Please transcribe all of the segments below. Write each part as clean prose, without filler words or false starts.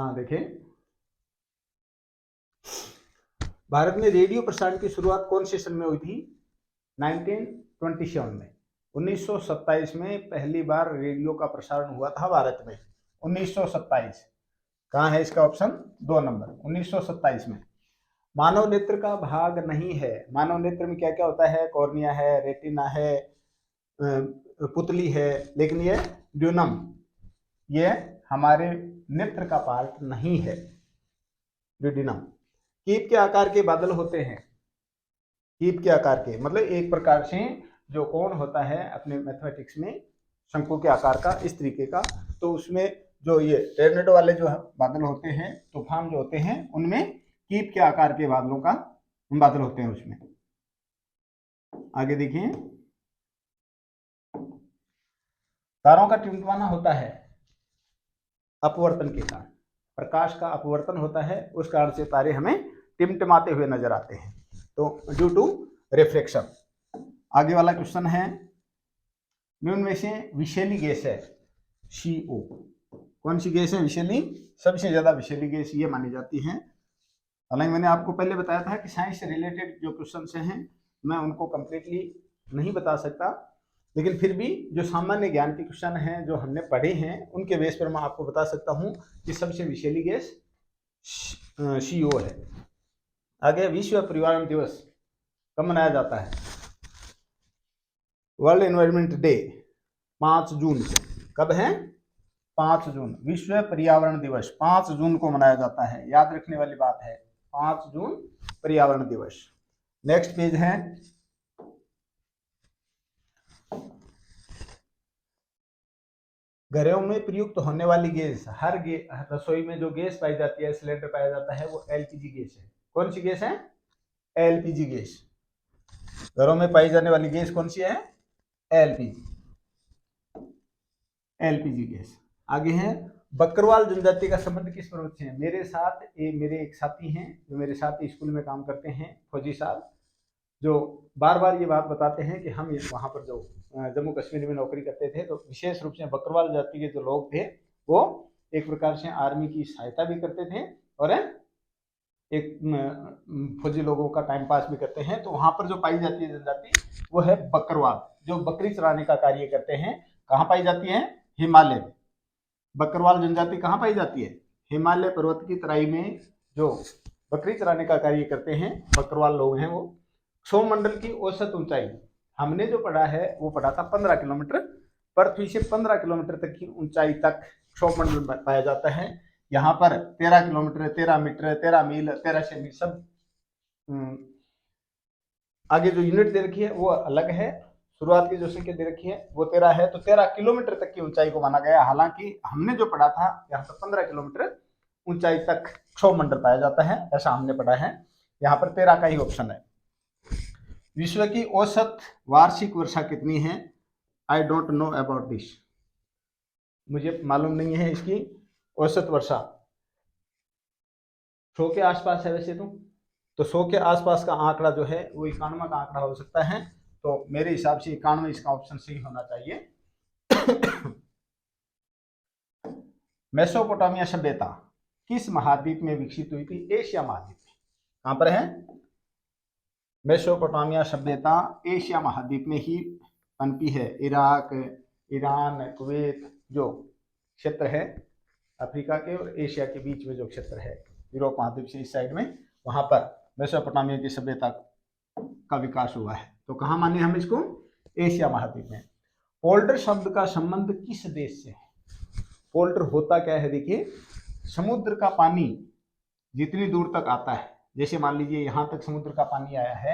हाँ देखिए, भारत में रेडियो प्रसारण की शुरुआत कौन से सन में हुई थी? 1927 में। 1927 में पहली बार रेडियो का प्रसारण हुआ था भारत में। 1927 कहाँ है इसका ऑप्शन? 2 नंबर, 1927 में। मानव नेत्र का भाग नहीं है। मानव नेत्र में क्या क्या होता है? कॉर्निया है, रेटिना है, पुतली है, लेकिन ये ड्यूनम, ये हमारे नेत्र का पार्ट नहीं है, ड्यूडिनम। कीप के आकार के बादल होते हैं। कीप के आकार के मतलब एक प्रकार से जो कोण होता है अपने मैथमेटिक्स में शंकु के आकार का, इस तरीके का, तो उसमें जो ये टोर्नेडो वाले जो बादल होते हैं, तूफान जो होते हैं, उनमें कीप के आकार के बादलों का बादल होते हैं उसमें। आगे देखिए, तारों का टिमटिमाना होता है अपवर्तन के कारण। प्रकाश का अपवर्तन होता है, उस कारण से तारे हमें टिमटिमाते हुए नजर आते हैं, तो ड्यू टू रिफ्लेक्शन। आगे वाला क्वेश्चन है, निम्न में से विषैली गैस है CO। कौन सी गैस है विषैली? सबसे ज्यादा विषैली गैस ये मानी जाती है। हालांकि मैंने आपको पहले बताया था कि साइंस से रिलेटेड जो क्वेश्चन हैं मैं उनको कंप्लीटली नहीं बता सकता, लेकिन फिर भी जो सामान्य ज्ञान के क्वेश्चन हैं जो हमने पढ़े हैं उनके बेस पर मैं आपको बता सकता हूं कि सबसे विषैली गैस CO है। आगे, विश्व पर्यावरण दिवस कब मनाया जाता है? वर्ल्ड एनवायरनमेंट डे 5 जून से। कब है? 5 जून। विश्व पर्यावरण दिवस 5 जून को मनाया जाता है, याद रखने वाली बात है, 5 जून पर्यावरण दिवस। नेक्स्ट पेज है, घरों में प्रयुक्त होने वाली गैस, हर रसोई में जो गैस पाई जाती है, सिलेंडर पाया जाता है, वो LPG गैस है। कौन सी गैस है? LPG gas. घरों में पाई जाने वाली गैस कौन सी है? LPG gas. आगे है, बकरवाल जनजाति का संबंध किस पर्वत से है? मेरे साथ मेरे एक साथी हैं जो मेरे साथ स्कूल में काम करते हैं, फौजी साहब, जो बार बार ये बात बताते हैं कि हम वहाँ पर जो जम्मू कश्मीर में नौकरी करते थे, तो विशेष रूप से बकरवाल जाति के जो लोग थे वो एक प्रकार से आर्मी की सहायता भी करते थे और एक फौजी लोगों का टाइम पास भी करते हैं। तो वहाँ पर जो पाई जाती है जनजाति वो है बकरवाल, जो बकरी चराने का कार्य करते हैं। कहाँ पाई जाती है? हिमालय में। बकरवाल जनजाति कहाँ पाई जाती है? हिमालय पर्वत की तराई में जो बकरी चराने का कार्य करते हैं बकरवाल लोग हैं वो। सौरमंडल की औसत ऊंचाई हमने जो पढ़ा है वो पढ़ा था 15 किलोमीटर। पृथ्वी से 15 किलोमीटर तक की ऊंचाई तक सौरमंडल पाया जाता है। यहाँ पर 13 किलोमीटर, 13 मीटर, 13 मील, 13 सेमी सब आगे जो यूनिट दे रखी है वो अलग है। शुरुआत की जो संख्या दे रखी है वो 13 है, तो 13 किलोमीटर तक की ऊंचाई को माना गया। हालांकि हमने जो पढ़ा था यहाँ पर 15 किलोमीटर ऊंचाई तक सौरमंडल पाया जाता है, ऐसा हमने पढ़ा है। यहाँ पर 13 का ही ऑप्शन है। विश्व की औसत वार्षिक वर्षा कितनी है? I don't know about this, मुझे मालूम नहीं है इसकी औसत वर्षा। 100 के आसपास है वैसे तो 100 के आसपास का आंकड़ा जो है वो 91 का आंकड़ा हो सकता है, तो मेरे हिसाब से 91 इसका ऑप्शन सही होना चाहिए। मेसोपोटामिया सभ्यता किस महाद्वीप में विकसित हुई थी? एशिया महाद्वीप में। कहां पर है? मेसोपोटामिया सभ्यता एशिया महाद्वीप में ही पनपी है। इराक, ईरान, कुवैत जो क्षेत्र है अफ्रीका के और एशिया के बीच में जो क्षेत्र है, यूरोप महाद्वीप से इस साइड में, वहां पर मेसोपोटामिया की सभ्यता का विकास हुआ है। तो कहाँ माने हम इसको? एशिया महाद्वीप में। पोल्टर शब्द का संबंध किस देश से है? पोल्टर होता क्या है? देखिए, समुद्र का पानी जितनी दूर तक आता है, जैसे मान लीजिए यहाँ तक समुद्र का पानी आया है,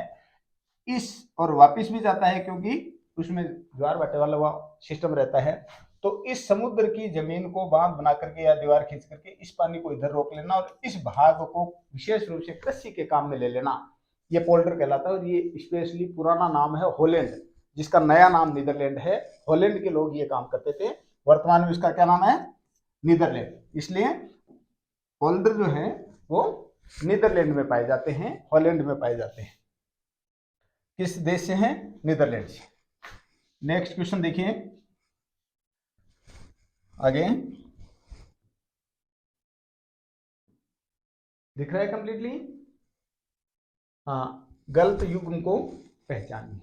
इस और वापस भी जाता है क्योंकि उसमें ज्वार भाटे वाला सिस्टम रहता है, तो इस समुद्र की जमीन को बांध बना करके या दीवार खींच करके इस पानी को इधर रोक लेना और इस भाग को विशेष रूप से कृषि के काम में ले लेना, ये पोल्टर कहलाता है। और ये स्पेशली पुराना नाम है हॉलैंड, जिसका नया नाम नीदरलैंड है। हॉलैंड के लोग ये काम करते थे, वर्तमान में इसका क्या नाम है? नीदरलैंड। इसलिए पोल्टर जो है वो नीदरलैंड में पाए जाते हैं, हॉलैंड में पाए जाते हैं। किस देश से हैं? नीदरलैंड से। नेक्स्ट क्वेश्चन देखिए आगे, दिख रहा है कंप्लीटली? हाँ, गलत युग्म को पहचानिए।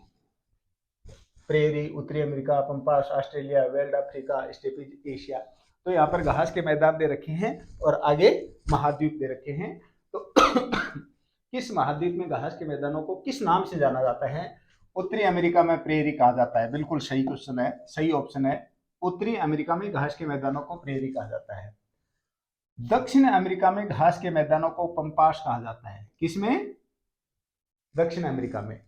प्रेरी, उत्तरी America, pampas, Australia, veld Africa, steppes Asia. तो यहाँ पर घास के मैदान दे रखे हैं और आगे महाद्वीप दे रखे हैं। तो किस महाद्वीप में घास के मैदानों को किस नाम से जाना जाता है? उत्तरी अमेरिका में प्रेरी कहा जाता है। बिल्कुल सही क्वेश्चन है, सही ऑप्शन है। उत्तरी अमेरिका में घास के मैदानों को प्रेरी कहा जाता है। दक्षिण अमेरिका में घास के मैदानों को पंपास कहा जाता है। किसमें? दक्षिण अमेरिका में।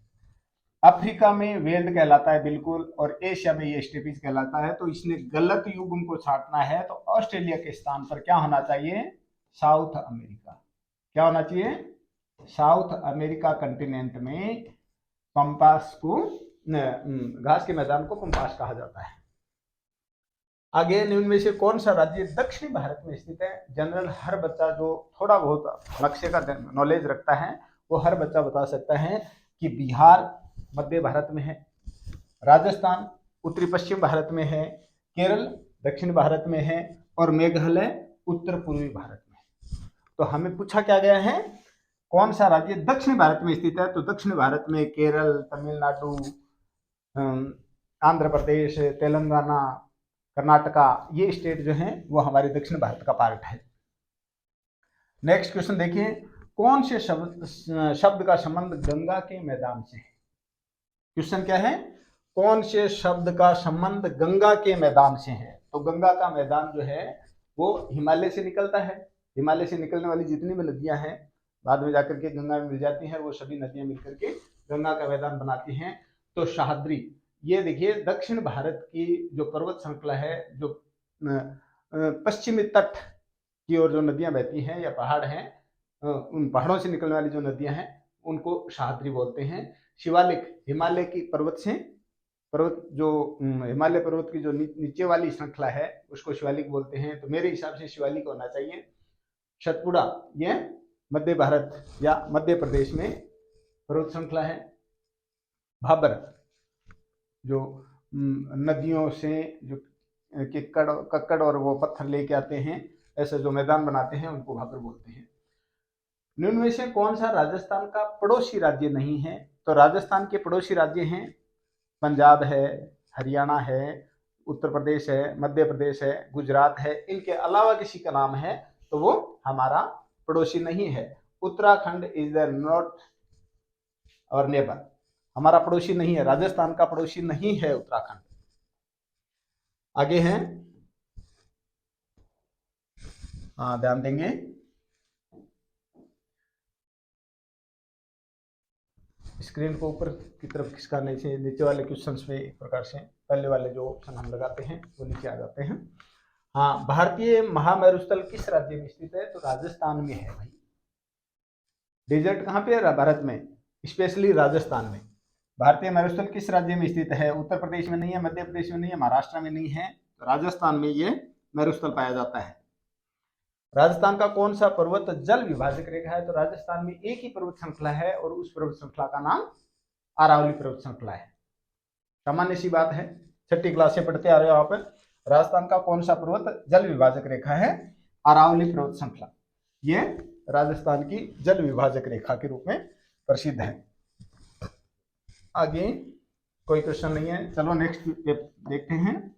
अफ्रीका में वेल्ड कहलाता है बिल्कुल, और एशिया में ये स्टेपीज कहलाता है। तो इसने गलत युग्म को छांटना है, तो ऑस्ट्रेलिया के स्थान पर क्या होना चाहिए? South America. क्या होना चाहिए? साउथ अमेरिका कंटिनेंट में पंपास को, घास के मैदान को पंपास कहा जाता है। आगे, निम्न में से कौन सा राज्य दक्षिणी भारत में स्थित है? जनरल हर बच्चा जो थोड़ा बहुत नक्शे का नॉलेज रखता है वो हर बच्चा बता सकता है कि बिहार मध्य भारत में है, राजस्थान उत्तरी पश्चिम भारत में है, केरल दक्षिण भारत में है, और मेघालय उत्तर पूर्वी भारत में है। तो हमें पूछा क्या गया है? कौन सा राज्य दक्षिण भारत में स्थित है? तो दक्षिण भारत में केरल, तमिलनाडु, आंध्र प्रदेश, तेलंगाना, कर्नाटका, ये स्टेट जो हैं वो हमारे दक्षिण भारत का पार्ट है। नेक्स्ट क्वेश्चन देखिए, कौन से शब्द का संबंध गंगा के मैदान से है? क्वेश्चन क्या है? कौन से शब्द का संबंध गंगा के मैदान से है? तो गंगा का मैदान जो है वो हिमालय से निकलता है। हिमालय से निकलने वाली जितनी भी नदियां हैं बाद में जाकर के गंगा में मिल जाती हैं, वो सभी नदियां मिलकर के गंगा का मैदान बनाती हैं। तो सह्याद्री, ये देखिए दक्षिण भारत की जो पर्वत श्रृंखला है, जो पश्चिमी तट की ओर जो नदियां बहती हैं या पहाड़ हैं, उन पहाड़ों से निकलने वाली जो नदियां हैं उनको सह्याद्री बोलते हैं। शिवालिक, हिमालय की पर्वत जो हिमालय पर्वत की जो नीचे वाली श्रृंखला है उसको शिवालिक बोलते हैं। तो मेरे हिसाब से शिवालिक होना चाहिए। सतपुड़ा, ये मध्य भारत या मध्य प्रदेश में पर्वत श्रृंखला है। भाबर, जो नदियों से जो कक्कड़ और वो पत्थर लेके आते हैं, ऐसे जो मैदान बनाते हैं उनको भाबर बोलते हैं। निम्न में से कौन सा राजस्थान का पड़ोसी राज्य नहीं है? तो राजस्थान के पड़ोसी राज्य हैं पंजाब है, हरियाणा है, उत्तर प्रदेश है, मध्य प्रदेश है, गुजरात है। इनके अलावा किसी का नाम है तो वो हमारा पड़ोसी नहीं है। उत्तराखंड इज द नॉट और नेबर, हमारा पड़ोसी नहीं है, राजस्थान का पड़ोसी नहीं है उत्तराखंड। आगे हैं, ध्यान देंगे, स्क्रीन को ऊपर की तरफ खिसकाने से नीचे वाले क्वेश्चंस पे एक प्रकार से पहले वाले जो ऑप्शन हम लगाते हैं वो नीचे आ जाते हैं। हाँ, भारतीय महामेरुस्थल किस राज्य में स्थित है? तो राजस्थान में है भाई। डेजर्ट कहाँ पे है? भारत में, स्पेशली राजस्थान में। भारतीय मेरुस्थल किस राज्य में स्थित है? उत्तर प्रदेश में नहीं है, मध्य प्रदेश में नहीं है, महाराष्ट्र में नहीं है, तो राजस्थान में ये मेरुस्थल पाया जाता है। राजस्थान का कौन सा पर्वत जल विभाजक रेखा है? तो राजस्थान में एक ही पर्वत श्रृंखला है और उस पर्वत श्रृंखला का नाम अरावली पर्वत श्रृंखला है। सामान्य सी बात है, 6ठी क्लास से पढ़ते आ रहे हो आप। राजस्थान का कौन सा पर्वत जल विभाजक रेखा है? अरावली पर्वत श्रृंखला। ये राजस्थान की जल विभाजक रेखा के रूप में प्रसिद्ध है। आगे कोई क्वेश्चन नहीं है, चलो नेक्स्ट देखते हैं।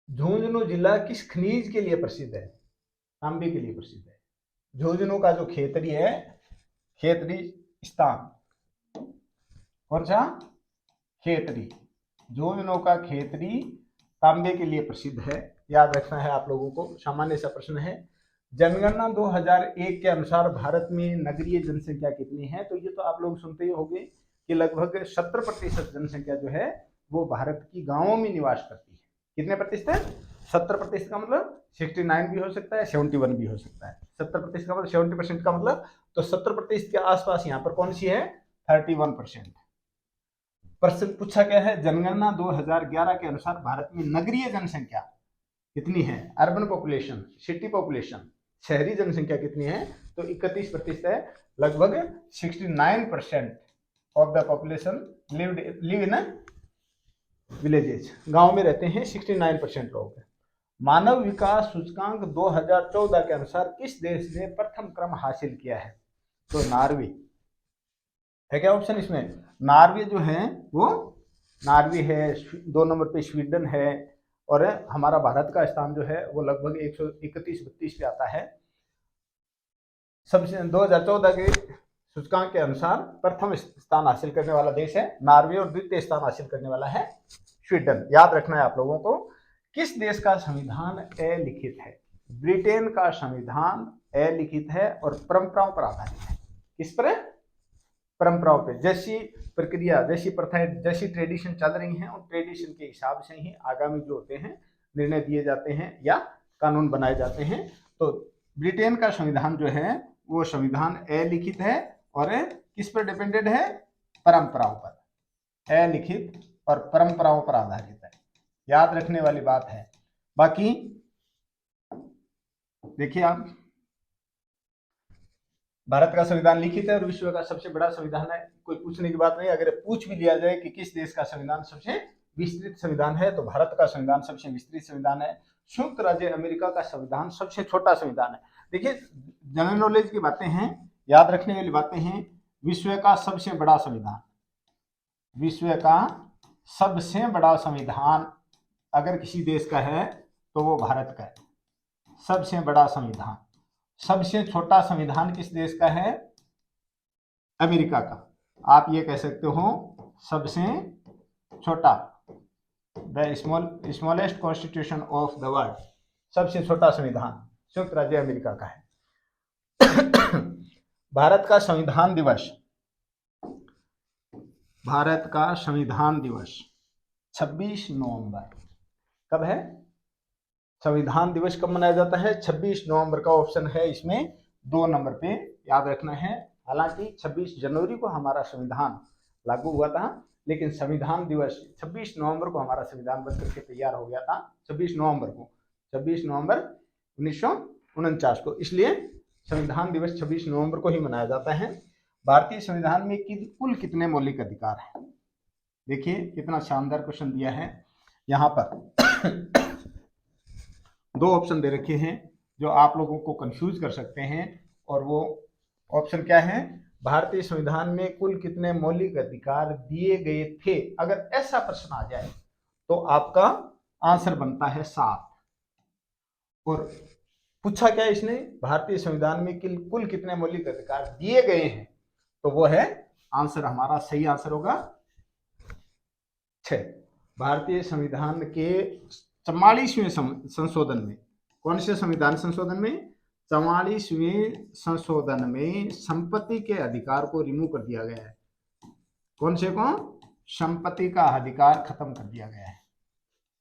झुंझुनू जिला किस खनिज के लिए प्रसिद्ध है? तांबे के लिए प्रसिद्ध है। झुंझुनू का जो खेतड़ी है, खेतड़ी स्थान, कौन सा? खेतड़ी। झुंझुनू का खेतड़ी तांबे के लिए प्रसिद्ध है, याद रखना है आप लोगों को। सामान्य सा प्रश्न है। जनगणना 2001 के अनुसार भारत में नगरीय जनसंख्या कितनी है? तो ये तो आप लोग सुनते ही होंगे कि लगभग 70% जनसंख्या जो है वो भारत की गांवों में निवास करती है। कितने प्रतिशत? 70% का मतलब 69 भी हो सकता है, 71 भी हो सकता है। 70% का मतलब 70% का मतलब, तो 70% के आसपास यहाँ पर कौन सी है? 31%। प्रश्न पूछा गया है, जनगणना 2011 के अनुसार भारत में नगरीय जनसंख्या कितनी है? अर्बन पॉपुलेशन, सिटी पॉपुलेशन, शहरी जनसंख्या कितनी है? तो 31% है। लगभग 69% of the population live in villages, गांव में रहते हैं 69% लोग। मानव विकास सूचकांक 2014 के अनुसार किस देश ने प्रथम क्रम हासिल किया है? तो नॉर्वे है क्या ऑप्शन इसमें? नॉर्वे जो है वो नॉर्वे है, 2 नंबर पे स्वीडन है, और हमारा भारत का स्थान जो है वो लगभग 131-32 पे आता है। सबसे 2014 के सूचकांक के अनुसार प्रथम स्थान हासिल करने वाला देश है नॉर्वे और द्वितीय स्थान हासिल करने वाला है स्वीडन। याद रखना है आप लोगों को। किस देश का संविधान अलिखित है? ब्रिटेन का संविधान अलिखित है और परंपराओं पर आधारित है। किस पर? परंपराओं पे। जैसी प्रक्रिया, जैसी प्रथाएं, जैसी ट्रेडिशन चल रही हैं, उन ट्रेडिशन के हिसाब से ही आगामी जो होते हैं निर्णय दिए जाते हैं या कानून बनाए जाते हैं। तो ब्रिटेन का संविधान जो है वो संविधान अलिखित है और किस पर डिपेंडेड है? परंपराओं पर। अलिखित और परंपराओं पर आधारित है, याद रखने वाली बात है। बाकी देखिए आप, भारत का संविधान लिखित है और विश्व का सबसे बड़ा संविधान है, कोई पूछने की बात नहीं। अगर पूछ भी लिया जाए कि किस देश का संविधान सबसे विस्तृत संविधान है, तो भारत का संविधान सबसे विस्तृत संविधान है। संयुक्त राज्य अमेरिका का संविधान सबसे छोटा संविधान है। देखिए, जनरल नॉलेज की बातें हैं, याद रखने वाली बातें हैं। विश्व का सबसे बड़ा संविधान, विश्व का सबसे बड़ा संविधान अगर किसी देश का है तो वो भारत का है, सबसे बड़ा संविधान। सबसे छोटा संविधान किस देश का है? अमेरिका का। आप ये कह सकते हो सबसे छोटा, the smallest constitution of the world, सबसे छोटा संविधान संयुक्त राज्य अमेरिका का है। भारत का संविधान दिवस, भारत का संविधान दिवस 26 नवंबर कब है? संविधान दिवस कब मनाया जाता है? 26 नवंबर का ऑप्शन है इसमें 2 नंबर पे, याद रखना है। हालांकि 26 जनवरी को हमारा संविधान लागू हुआ था, लेकिन संविधान दिवस 26 नवंबर को हमारा संविधान बनकर के तैयार हो गया था। 26 नवंबर को, 26 नवंबर 1949 को, इसलिए संविधान दिवस 26 नवंबर को ही मनाया जाता है। भारतीय संविधान में कुल कितने मौलिक अधिकार हैं? देखिए कितना शानदार क्वेश्चन दिया है यहाँ पर। 2 ऑप्शन दे रखे हैं जो आप लोगों को कंफ्यूज कर सकते हैं, और वो ऑप्शन क्या है? भारतीय संविधान में कुल कितने मौलिक अधिकार दिए गए थे। अगर ऐसा प्रश्न आ जाए तो आपका आंसर बनता है 7। और पूछा क्या इसने? भारतीय संविधान में कुल कितने मौलिक अधिकार दिए गए हैं, तो वो है आंसर, हमारा सही आंसर होगा 6। भारतीय संविधान के 44वें संशोधन में, कौन से संविधान संशोधन में? 44वें संशोधन में संपत्ति के अधिकार को रिमूव कर दिया गया है। कौन से को? संपत्ति का अधिकार खत्म कर दिया गया है,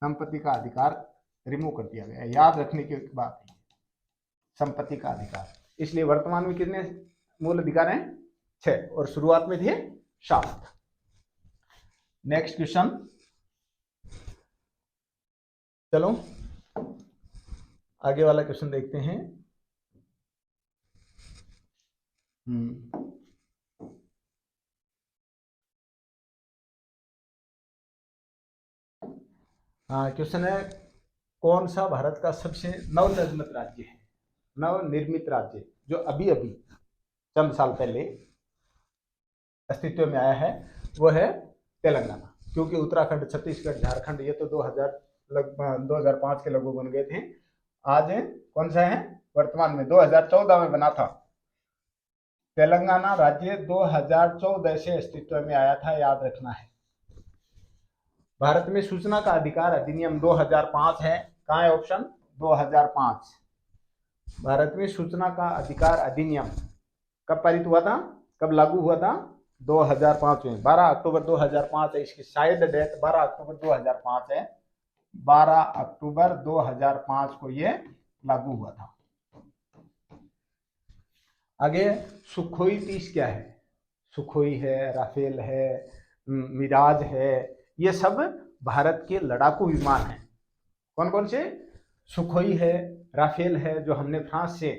संपत्ति का अधिकार रिमूव कर दिया गया है। याद रखने की बात है, संपत्ति का अधिकार। इसलिए वर्तमान में कितने मूल अधिकार हैं? 6, और शुरुआत में थे 7। नेक्स्ट क्वेश्चन, चलो आगे वाला क्वेश्चन देखते हैं। हाँ, क्वेश्चन है कौन सा भारत का सबसे नवनिर्मित राज्य है? नवनिर्मित राज्य जो अभी अभी चंद साल पहले अस्तित्व में आया है वो है तेलंगाना, क्योंकि उत्तराखंड, छत्तीसगढ़, झारखंड ये तो 2005 के लगभग बन गए थे। आज कौन सा है? वर्तमान में 2014 में बना था। तेलंगाना राज्य 2014 से अस्तित्व में आया था, याद रखना है। भारत में सूचना का अधिकार अधिनियम 2005 है। कहाँ है ऑप्शन? 2005। भारत में सूचना का अधिकार अधिनियम कब पारित हुआ था, कब लागू हुआ था? 2005 में, 12 अक्टूबर 2005 है। इसकी शायद डेट 12 अक्टूबर 2005 है। 12 अक्टूबर 2005 को ये लागू हुआ था। आगे सुखोई 30 क्या है? सुखोई है, राफेल है, मिराज है, ये सब भारत के लड़ाकू विमान हैं। कौन कौन से? सुखोई है, राफेल है जो हमने फ्रांस से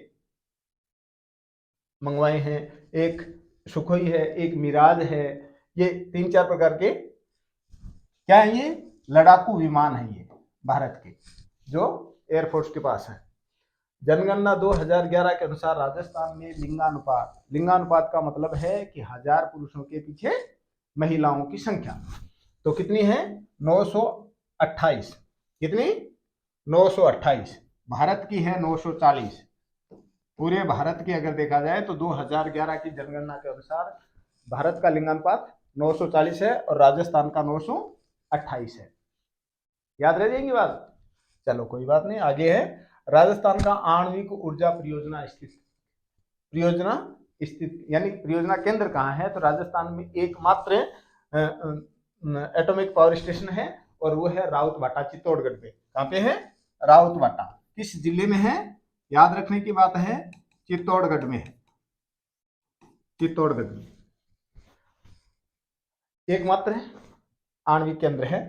मंगवाए हैं, एक सुखोई है, एक मिराज है। ये 3-4 प्रकार के क्या है? ये लड़ाकू विमान है ये भारत के, जो एयरफोर्स के पास है। जनगणना 2011 के अनुसार राजस्थान में लिंगानुपात, लिंगानुपात का मतलब है कि 1000 पुरुषों के पीछे महिलाओं की संख्या, तो कितनी है 928। कितनी 928। भारत की है 940। पूरे भारत की अगर देखा जाए तो 2011 की जनगणना के अनुसार भारत का लिंगानुपात 940 है और राजस्थान का 928 है। याद रह जाएगी बात। चलो कोई बात नहीं, आगे है राजस्थान का आणविक ऊर्जा परियोजना स्थित यानी परियोजना केंद्र कहाँ है, तो राजस्थान में एकमात्र एटॉमिक पावर स्टेशन है और वो है राउतवाटा चित्तौड़गढ़ पे। कहाँ पे है? राउतवाटा। किस जिले में है? याद रखने की बात है, चित्तौड़गढ़ में है। चित्तौड़गढ़ में एकमात्र आणविक केंद्र है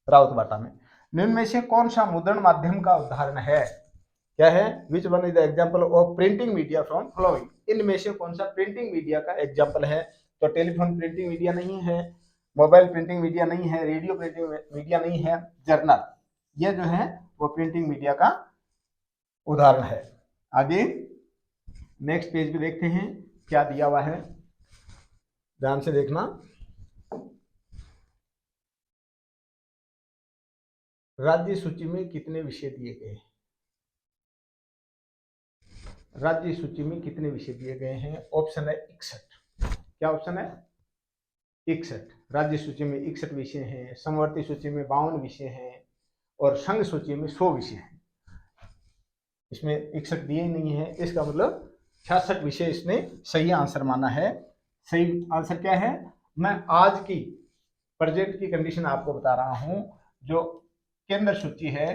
राउतवाटा में। निम्न में से कौन सा मुद्रण माध्यम का उदाहरण है? क्या है? Which one is the example of printing media from following? इनमें से कौन सा प्रिंटिंग मीडिया का एग्जाम्पल है? तो टेलीफोन प्रिंटिंग मीडिया नहीं है, मोबाइल प्रिंटिंग मीडिया नहीं है, रेडियो प्रिंटिंग मीडिया नहीं है, जर्नल, ये जो है वो प्रिंटिंग मीडिया का उदाहरण है। आगे नेक्स्ट पेज पे देखते हैं क्या दिया हुआ है, ध्यान से देखना। राज्य सूची में कितने विषय दिए गए हैं? राज्य सूची में कितने विषय दिए गए हैं? ऑप्शन है 61। क्या ऑप्शन है? 61। राज्य सूची में 61 विषय हैं, समवर्ती सूची में 52 विषय हैं और संघ सूची में 100 विषय हैं। इसमें 61 दिए नहीं है, इसका मतलब 66 विषय इसने सही आंसर माना है। सही आंसर क्या है? मैं आज की प्रेजेंट की कंडीशन आपको बता रहा हूं। जो केंद्र सूची है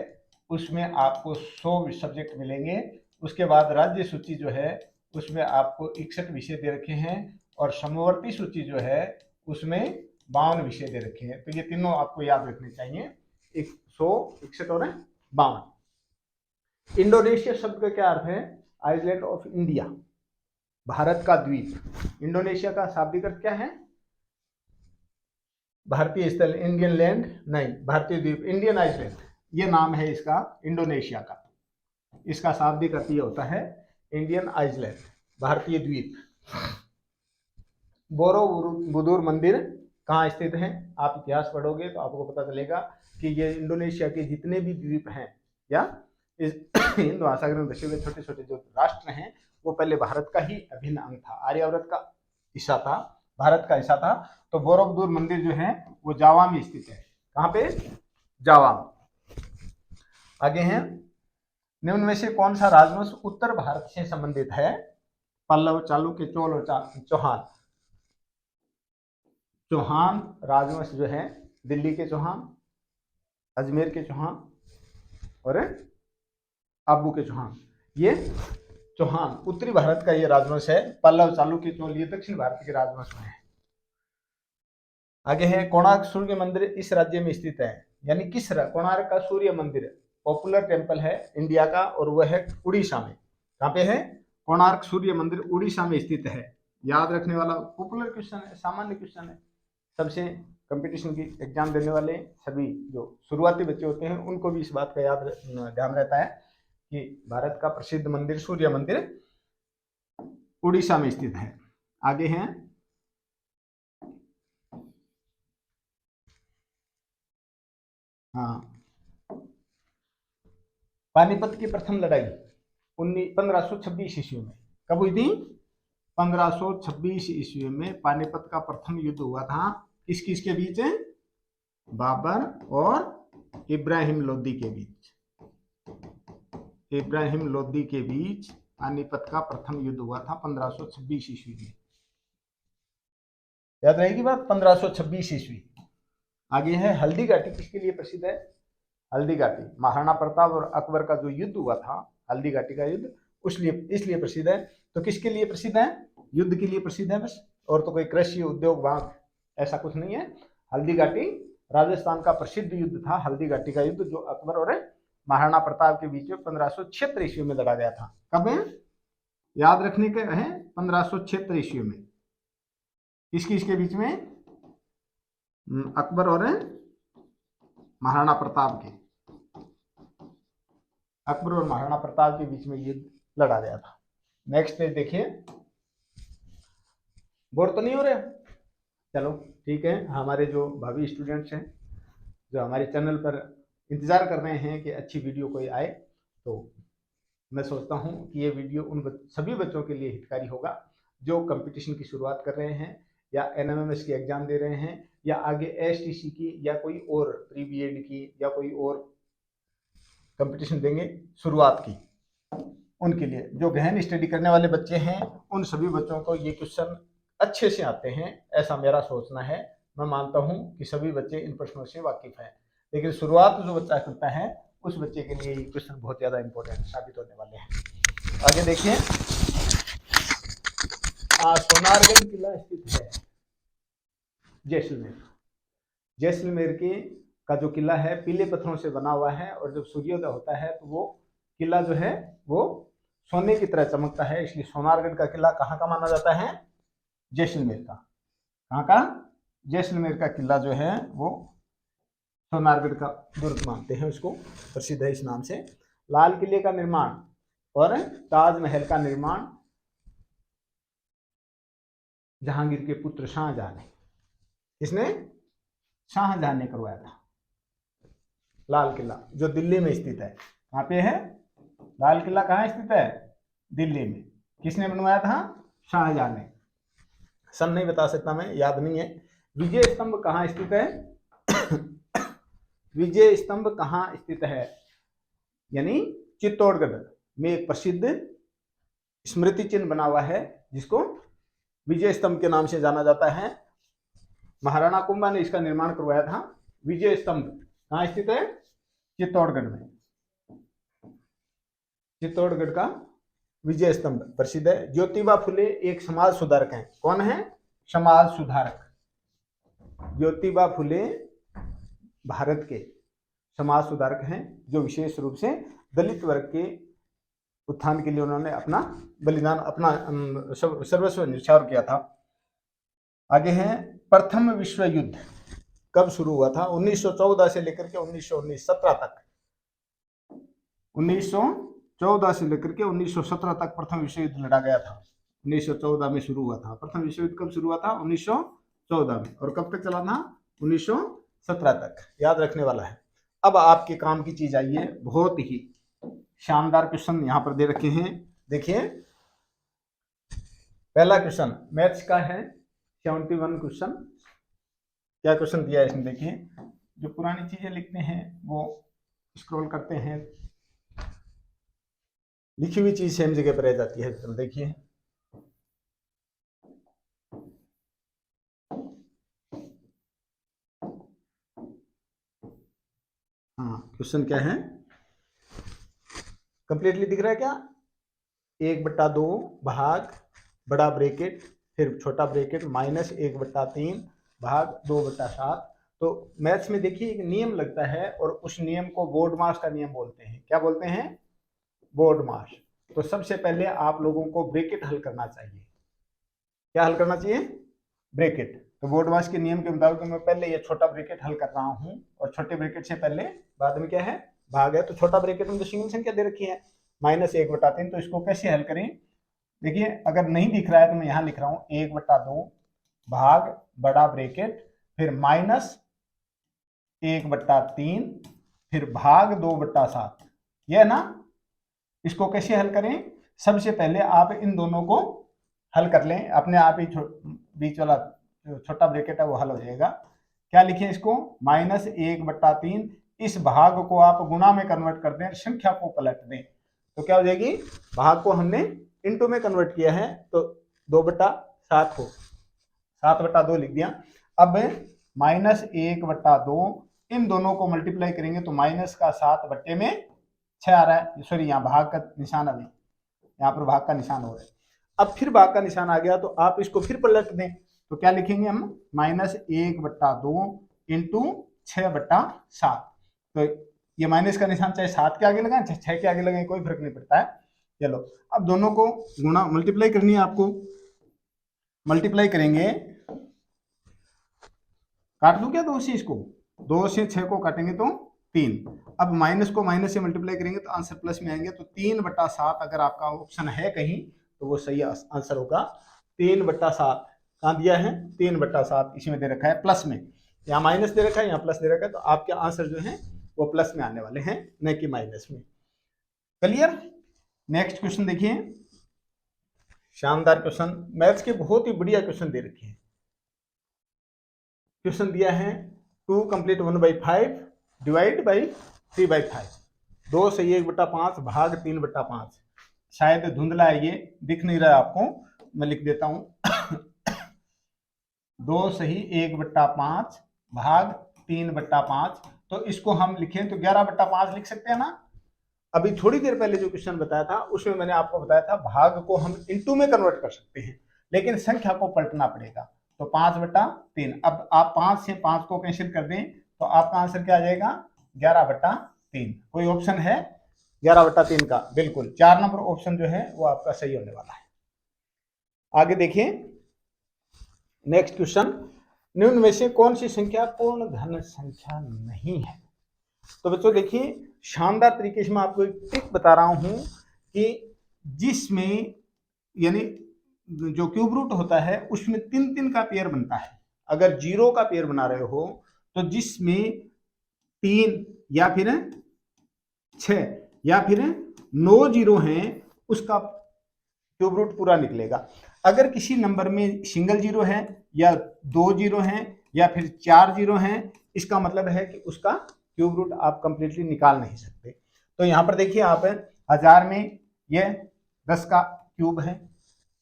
उसमें आपको 100 सब्जेक्ट मिलेंगे। उसके बाद राज्य सूची जो है उसमें आपको 61 विषय दे रखे हैं और समवर्ती सूची जो है उसमें 52 विषय दे रखे हैं। तो ये तीनों आपको याद रखने चाहिए, 100, 61 और 52। इंडोनेशिया शब्द का क्या अर्थ है? आइलैंड ऑफ इंडिया, भारत का द्वीप। इंडोनेशिया का शाब्दिक अर्थ क्या है? भारतीय स्थल, इंडियन लैंड नहीं, भारतीय द्वीप, इंडियन आइलैंड, ये नाम है इसका इंडोनेशिया का। इसका शाब्दिक अर्थ ये होता है इंडियन आइलैंड, भारतीय द्वीप। बोरोबुदुर मंदिर कहाँ स्थित है? आप इतिहास पढ़ोगे तो आपको पता चलेगा कि ये इंडोनेशिया के जितने भी द्वीप हैं या इस हिंद महासागर में बसे हुए छोटे छोटे जो राष्ट्र हैं वो पहले भारत का ही अभिन्न अंग था, आर्यावर्त का हिस्सा था, भारत का हिस्सा था। तो बोरोबुदुर मंदिर जो है वो जावा में स्थित है। कहाँ पे? जावा में। आगे हैं, निम्न में से कौन सा राजवंश उत्तर भारत से संबंधित है? पल्लव, चालुक्य, चोल और चौहान। चौहान राजवंश जो है दिल्ली के चौहान, अजमेर के चौहान और आबू के चौहान, ये चौहान उत्तरी भारत का ये राजवंश है। पल्लव, चालुक्य, चोल ये दक्षिण भारत के राजवंश में है। आगे है, कोणार्क सूर्य मंदिर इस राज्य में स्थित है, यानी किस कोणार्क का सूर्य मंदिर पॉपुलर टेंपल है इंडिया का और वह है उड़ीसा में। कहाँ पे है? कोणार्क सूर्य मंदिर उड़ीसा में स्थित है। याद रखने वाला पॉपुलर क्वेश्चन है, सामान्य क्वेश्चन है। सबसे कंपटीशन की एग्जाम देने वाले सभी जो शुरुआती बच्चे होते हैं उनको भी इस बात का ध्यान रहता है कि भारत का प्रसिद्ध मंदिर सूर्य मंदिर उड़ीसा में स्थित है। आगे हैं, हाँ, पानीपत की प्रथम लड़ाई 1526 ईस्वी में कब हुई थी? 1526 ईस्वी में पानीपत का प्रथम युद्ध हुआ था। किस किस के बीच? बाबर और इब्राहिम लोदी के बीच। इब्राहिम लोदी के बीच पानीपत का प्रथम युद्ध हुआ था 1526 ईस्वी में। याद रहेगी बात, 1526 ईस्वी। आगे है, हल्दी घाटी किसके लिए प्रसिद्ध है? हल्दी घाटी महाराणा प्रताप और अकबर का जो युद्ध हुआ था, हल्दी घाटी का युद्ध, इसलिए प्रसिद्ध है। तो किसके लिए प्रसिद्ध है? युद्ध के लिए प्रसिद्ध है बस, और तो कोई कृषि उद्योग वहां ऐसा कुछ नहीं है। हल्दी घाटी राजस्थान का प्रसिद्ध युद्ध था, हल्दी घाटी का युद्ध, जो अकबर और महाराणा प्रताप के बीच में 1576 ईस्वी में लड़ा गया था। कब है? याद रखने के है 1576 ईस्वी में। किसके बीच में? अकबर और महाराणा प्रताप के, अकबर और महाराणा प्रताप के बीच में युद्ध लड़ा गया था। नेक्स्ट पेज देखिए, बोर तो नहीं हो रहे? चलो ठीक है, हमारे जो भावी स्टूडेंट्स हैं जो हमारे चैनल पर इंतजार कर रहे हैं कि अच्छी वीडियो कोई आए, तो मैं सोचता हूं कि ये वीडियो उन सभी बच्चों के लिए हितकारी होगा जो कंपटीशन की शुरुआत कर रहे हैं या एनएमएमएस की एग्जाम दे रहे हैं या आगे एसटीसी की या कोई और प्री बीएड की या कोई और कंपटीशन देंगे शुरुआत की, उनके लिए। जो गहन स्टडी करने वाले बच्चे हैं उन सभी बच्चों को ये क्वेश्चन अच्छे से आते हैं, ऐसा मेरा सोचना है। मैं मानता हूं कि सभी बच्चे इन प्रश्नों से वाकिफ हैं, लेकिन शुरुआत जो बच्चा करता है उस बच्चे के लिए ये क्वेश्चन बहुत ज्यादा इंपॉर्टेंट साबित होने वाले हैं। आगे देखिए, सोनारगढ़ किला स्थित है जैसलमेर। जैसलमेर के का जो किला है पीले पत्थरों से बना हुआ है और जब सूर्योदय होता है तो वो किला जो है वो सोने की तरह चमकता है, इसलिए सोनारगढ़ का किला कहाँ का माना जाता है? जैसलमेर का। कहाँ का? जैसलमेर का किला जो है वो सोनारगढ़ का दुर्ग मानते हैं, उसको प्रसिद्ध है इस नाम से। लाल किले का निर्माण और ताजमहल का निर्माण जहांगीर के पुत्र शाहजहां ने, किसने? शाहजहां ने करवाया था। लाल किला जो दिल्ली में स्थित है, कहाँ पे है लाल किला? कहाँ स्थित है? दिल्ली में। किसने बनवाया था? शाहजहां ने। सन नहीं बता सकता मैं, याद नहीं है। विजय स्तंभ कहाँ स्थित है? विजय स्तंभ कहाँ स्थित है? यानी चित्तौड़गढ़ में एक प्रसिद्ध स्मृति चिन्ह बना हुआ है जिसको विजय स्तंभ के नाम से जाना जाता है। महाराणा कुंभा ने इसका निर्माण करवाया था। विजय स्तंभ कहाँ स्थित है? चित्तौड़गढ़ में। चित्तौड़गढ़ का विजय स्तंभ प्रसिद्ध है। ज्योतिबा फुले एक समाज सुधारक हैं। कौन है? समाज सुधारक। ज्योतिबा फुले भारत के समाज सुधारक हैं जो विशेष रूप से दलित वर्ग के उत्थान के लिए उन्होंने अपना बलिदान, अपना सर्वस्व न्यौछावर किया था। आगे है, प्रथम विश्व युद्ध कब शुरू हुआ था? 1914 से लेकर के 1917 तक। 1914 से लेकर के 1917 तक प्रथम विश्व युद्ध लड़ा गया था। 1914 में शुरू हुआ था। प्रथम विश्व युद्ध कब शुरू हुआ था? 1914 में। और कब तक चला था? 1917 तक। याद रखने वाला है। अब आपके काम की चीज आई है, बहुत ही शानदार क्वेश्चन यहाँ पर दे रखे हैं। देखिए, पहला क्वेश्चन मैथ्स का है, 71 क्वेश्चन। क्या क्वेश्चन दिया है इसमें? देखिए, जो पुरानी चीजें लिखते हैं वो स्क्रॉल करते हैं, लिखी हुई चीज सेम जगह पर रह जाती है। तो देखिए, हाँ, क्वेश्चन क्या है? कंप्लीटली दिख रहा है क्या? 1/2 भाग बड़ा ब्रैकेट फिर छोटा ब्रैकेट माइनस 1/3 भाग 2/7। तो मैथ्स में देखिए एक नियम लगता है और उस नियम को बोर्ड मास का नियम बोलते हैं। क्या बोलते हैं? बोर्ड मास। तो सबसे पहले आप लोगों को ब्रैकेट हल करना चाहिए। क्या हल करना चाहिए? ब्रैकेट। तो बोर्ड मास के नियम के मुताबिक मैं पहले ये छोटा ब्रैकेट हल कर रहा हूं और छोटे ब्रैकेट से पहले बाद में क्या है? भाग है। तो छोटा ब्रैकेट में तो सिंगल संख्या दे रखी है -1/3। तो इसको कैसे हल करें? देखिए, अगर नहीं दिख रहा है तो मैं यहां लिख रहा हूं 1/2 भाग बड़ा ब्रैकेट फिर -1/3 फिर भाग 2/7। यह है ना? इसको कैसे हल करें? सबसे पहले आप इन दोनों को हल कर लें, अपने आप ही बीच वाला छोटा ब्रैकेट है वो हल हो जाएगा। क्या लिखें इसको? -1/3। इस भाग को आप गुणा में कन्वर्ट कर दें, संख्या को पलट दें, तो क्या हो जाएगी? भाग को हमने इनटू में कन्वर्ट किया है तो 2/7 को 7/2 लिख दिया। अब -1/2 इन दोनों को मल्टीप्लाई करेंगे तो -7/6 आ रहा है। सॉरी, यहाँ भाग का निशान, अभी यहाँ पर भाग का निशान हो रहा है। अब फिर भाग का निशान आ गया तो आप इसको फिर पलट दें, तो क्या लिखेंगे हम? -1/2 इंटू 6/7। तो ये माइनस का निशान चाहे 7 के आगे लगाएं चाहे 6 के आगे लगाएं, कोई फर्क नहीं पड़ता है। चलो, अब दोनों को गुणा मल्टीप्लाई करनी है आपको। मल्टीप्लाई करेंगे, काट दूं क्या 2 से इसको? 2 से 6 को काटेंगे तो 3। अब माइनस को माइनस से मल्टीप्लाई करेंगे तो आंसर प्लस में आएंगे। तो 3/7 अगर आपका ऑप्शन है कहीं तो वो सही आंसर होगा। 3/7 कहाँ दिया है? 3/7 इसमें दे रखा है प्लस में, यहाँ माइनस दे रखा है, यहाँ प्लस दे रखा है, तो आपके आंसर जो है वो प्लस में आने वाले हैं, न कि माइनस में। क्लियर? नेक्स्ट क्वेश्चन देखिए, शानदार क्वेश्चन, मैथ्स के बहुत ही बढ़िया क्वेश्चन दे रखे हैं। क्वेश्चन दिया है 2 कंप्लीट 1/5 डिवाइड बाई 3/5, 2 से 1/5 भाग 3/5। शायद धुंधला है, ये दिख नहीं रहा है आपको, मैं लिख देता हूं 2 सही 1/5 भाग 3/5। तो इसको हम लिखें तो 11/5 लिख सकते हैं ना। अभी थोड़ी देर पहले जो क्वेश्चन बताया था उसमें मैंने आपको बताया था भाग को हम इनटू में कन्वर्ट कर सकते हैं, लेकिन संख्या को पलटना पड़ेगा। तो 5/3। अब आप 5 से 5 को कैंसिल कर दें तो आपका आंसर क्या आ जाएगा? 11/3। कोई ऑप्शन है 11/3 का? बिल्कुल, 4 नंबर ऑप्शन जो है वो आपका सही होने वाला है। आगे देखिए नेक्स्ट क्वेश्चन, निम्न में से कौन सी संख्या पूर्ण धन संख्या नहीं है? तो बच्चों देखिए, शानदार तरीके से मैं आपको एक ट्रिक बता रहा हूं कि जिसमें यानी जो क्यूब रूट होता है उसमें 3 का पेयर बनता है। अगर 0 का पेयर बना रहे हो तो जिसमें 3 या फिर 6 या फिर 9 0 हैं उसका क्यूब रूट पूरा निकलेगा। अगर किसी नंबर में सिंगल 0 है या 2 0 हैं या फिर 4 0 हैं, इसका मतलब है कि उसका क्यूब रूट आप कंप्लीटली निकाल नहीं सकते। तो यहाँ पर देखिए आप 1000 में ये 10 का क्यूब है,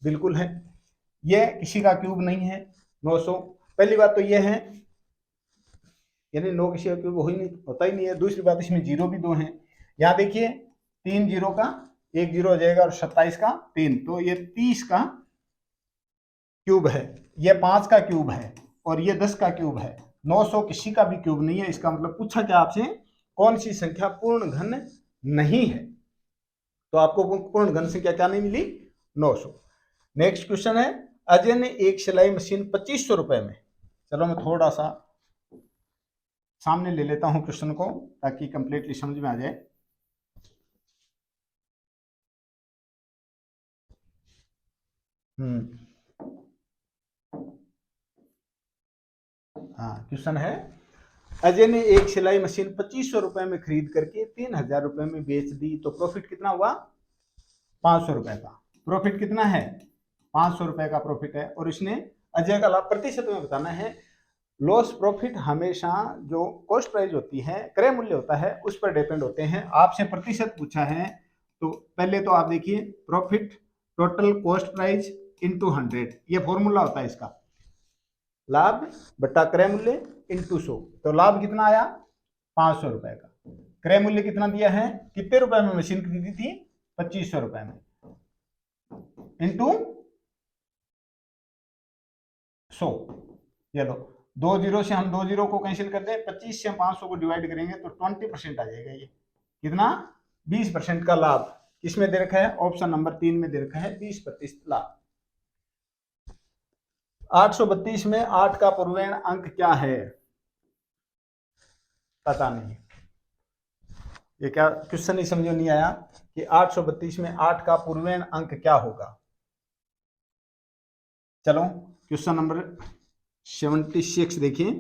बिल्कुल है। ये किसी का क्यूब नहीं है 900। पहली बात तो ये है, यानी 9 किसी का क्यूब होता ही नहीं है। दूसरी बात इसमें 0 भी 2 हैं। यहाँ देखिए 3 0 का 1 0 हो जाएगा और 27 का 3, तो ये 30 का क्यूब है, ये 5 का क्यूब है और ये 10 का क्यूब है। 900 किसी का भी क्यूब नहीं है। इसका मतलब पूछा क्या आपसे, कौन सी संख्या पूर्ण घन नहीं है? तो आपको पूर्ण घन संख्या क्या नहीं मिली? 900। नेक्स्ट क्वेश्चन है, अजय ने एक सिलाई मशीन 2500 रुपए में, चलो मैं थोड़ा सा सामने ले लेता हूं क्वेश्चन को ताकि कंप्लीटली समझ में आ जाए। हाँ, क्वेश्चन है, अजय ने एक सिलाई मशीन 2500 रुपए में खरीद करके 3000 रुपए में बेच दी, तो प्रॉफिट कितना हुआ? 500 रुपए का। प्रॉफिट कितना है? 500 रुपए का प्रॉफिट है। और इसने अजय का लाभ प्रतिशत में बताना है। लॉस प्रॉफिट हमेशा जो कॉस्ट प्राइस होती है, क्रय मूल्य होता है, उस पर डिपेंड होते हैं। आपसे प्रतिशत पूछा है तो पहले तो आप देखिए profit total cost price into 100, ये फॉर्मूला होता है इसका, लाभ बटा क्रय मूल्य इंटू 100। तो लाभ कितना आया? 500 रुपए का। क्रय मूल्य कितना दिया है? कितने रुपए में मशीन खरीदी थी? 2500 रुपए में, इंटू 100। ये लो, 2 0 से हम 2 0 को कैंसिल कर दें, 25 से हम 500 को डिवाइड करेंगे तो 20% आ जाएगा। ये कितना? 20% का लाभ इसमें दे रखा है, ऑप्शन नंबर 3 में दे रखा है 20% लाभ। 832 में 8 का पूर्णांक अंक क्या है? पता नहीं, ये क्या क्वेश्चन ही समझ नहीं आया कि 832 में 8 का पूर्णांक अंक क्या होगा। चलो क्वेश्चन नंबर 76 देखिए,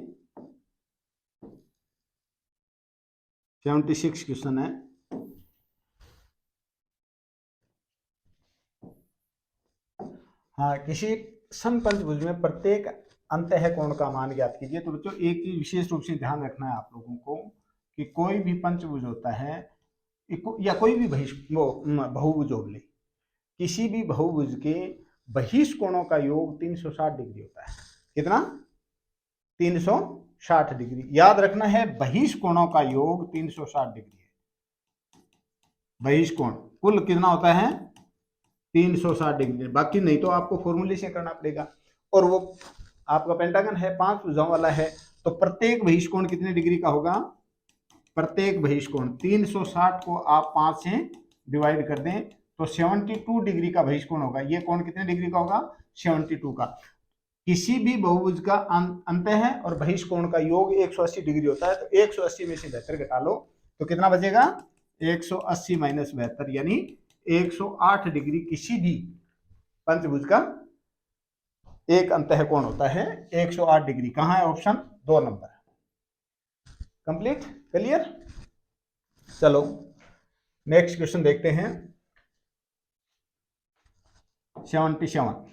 76 क्वेश्चन है। हाँ, किसी समपंचभुज में प्रत्येक अंतः कोण का मान ज्ञात कीजिए। तो बच्चों एक चीज विशेष रूप से ध्यान रखना है आप लोगों को कि कोई भी पंचभुज होता है या कोई भी बहुभुज हो ले, किसी भी बहुभुज के बहिष्ठ कोणों का योग 360 डिग्री होता है। कितना? 360 डिग्री। याद रखना है, बहिष्ठ कोणों का योग 360 डिग्री है। बहिष्ठ कोण कुल कितना होता है? 360 डिग्री। बाकी नहीं तो आपको फॉर्मूले से करना पड़ेगा। और वो आपका पेंटागन है, 5 भुजाओं वाला है, तो प्रत्येक बहिष्ठ कोण कितने डिग्री का होगा? प्रत्येक बहिष्ठ कोण 360 को आप 5 से डिवाइड कर दें तो 72 डिग्री का बहिष्ठ कोण होगा। ये कोण कितने डिग्री का होगा? 72 का। किसी भी बहुभुज का अंत है और बहिष्कोण का योग 180 डिग्री होता है, तो 180 में से 72 घटा लो तो कितना बचेगा, 180 माइनस 72 यानी 108 डिग्री किसी भी पंचभुज का एक अंतः कोण होता है 108 डिग्री। कहां है ऑप्शन 2 नंबर। Complete, clear. चलो नेक्स्ट क्वेश्चन देखते हैं 77।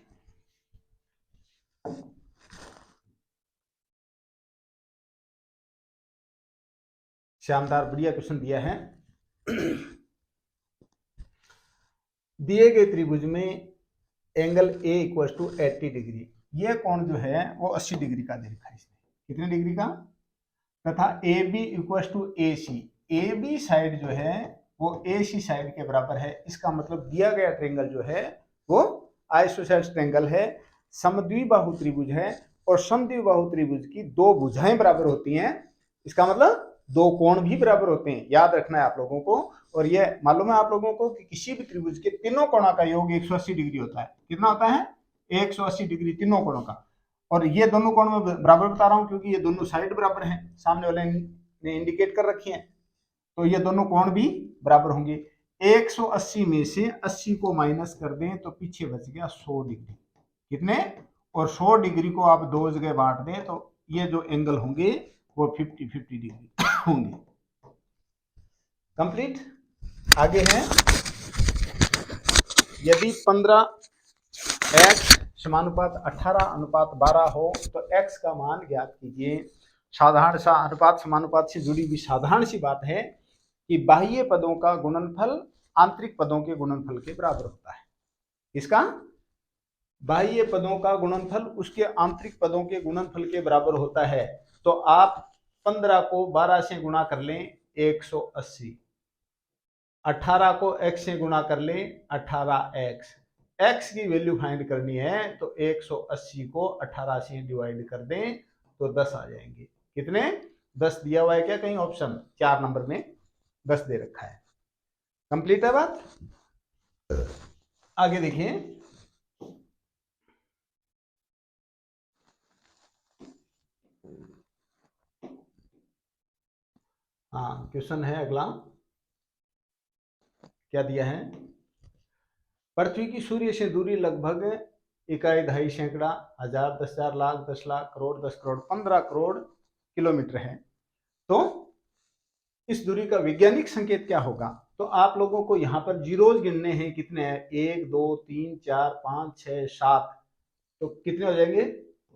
शानदार बढ़िया क्वेश्चन दिया है। दिए गए त्रिभुज में angle A equal to 80 degree, ये कोण जो है वो 80 डिग्री का दे रखा है इसने, कितने डिग्री का, तथा A B equal to A C, A B side जो है वो ए सी साइड के बराबर है। इसका मतलब दिया गया ट्रेंगल जो है वो आइसोसेलेस ट्रेंगल है, समद्विबाहु त्रिभुज है, और समद्विबाहु त्रिभुज की दो भुजाएं बराबर होती हैं। इसका मतलब दो कोण भी बराबर होते हैं, याद रखना है आप लोगों को। और ये मालूम है आप लोगों को कि किसी भी त्रिभुज के तीनों कोणों का योग 180 डिग्री होता है। कितना होता है, 180 डिग्री तीनों कोणों का। और ये दोनों कोण में बराबर बता रहा हूं क्योंकि ये दोनों साइड बराबर हैं, सामने वाले ने इंडिकेट कर रखी है, तो ये दोनों कोण भी बराबर होंगे। 180 में से 80 को माइनस कर दें तो पीछे बच गया 100 डिग्री। कितने, और 100 डिग्री को आप दो जगह बांट दें तो ये जो एंगल होंगे वो 50-50 डिग्री होंगे। कंप्लीट। आगे है, यदि 15x समानुपात 18:12 हो तो x का मान ज्ञात कीजिए। साधारण सा अनुपात समानुपात से जुड़ी हुई साधारण सी बात है कि बाह्य पदों का गुणनफल आंतरिक पदों के गुणनफल के बराबर होता है। इसका बाह्य पदों का गुणनफल उसके आंतरिक पदों के गुणनफल के बराबर होता है। तो आप 15 को 12 से गुणा कर लें 180, 18 को x से गुणा कर लें 18x, x की वैल्यू फाइंड करनी है तो 180 को 18 से डिवाइड कर दें तो 10 आ जाएंगे। कितने, 10 दिया हुआ है क्या कहीं ऑप्शन 4 नंबर में 10 दे रखा है। कंप्लीट है बात। आगे देखिए, हाँ क्वेश्चन है अगला, क्या दिया है, पृथ्वी की सूर्य से दूरी लगभग इकाई, दहाई, सैकड़ा, हजार, 10,000, लाख, 10 लाख, करोड़, 10 करोड़, 15 करोड़ किलोमीटर है। तो इस दूरी का वैज्ञानिक संकेत क्या होगा। तो आप लोगों को यहाँ पर जीरोज गिनने हैं, कितने हैं, 1 2 3 4 5 6 7, तो कितने हो जाएंगे,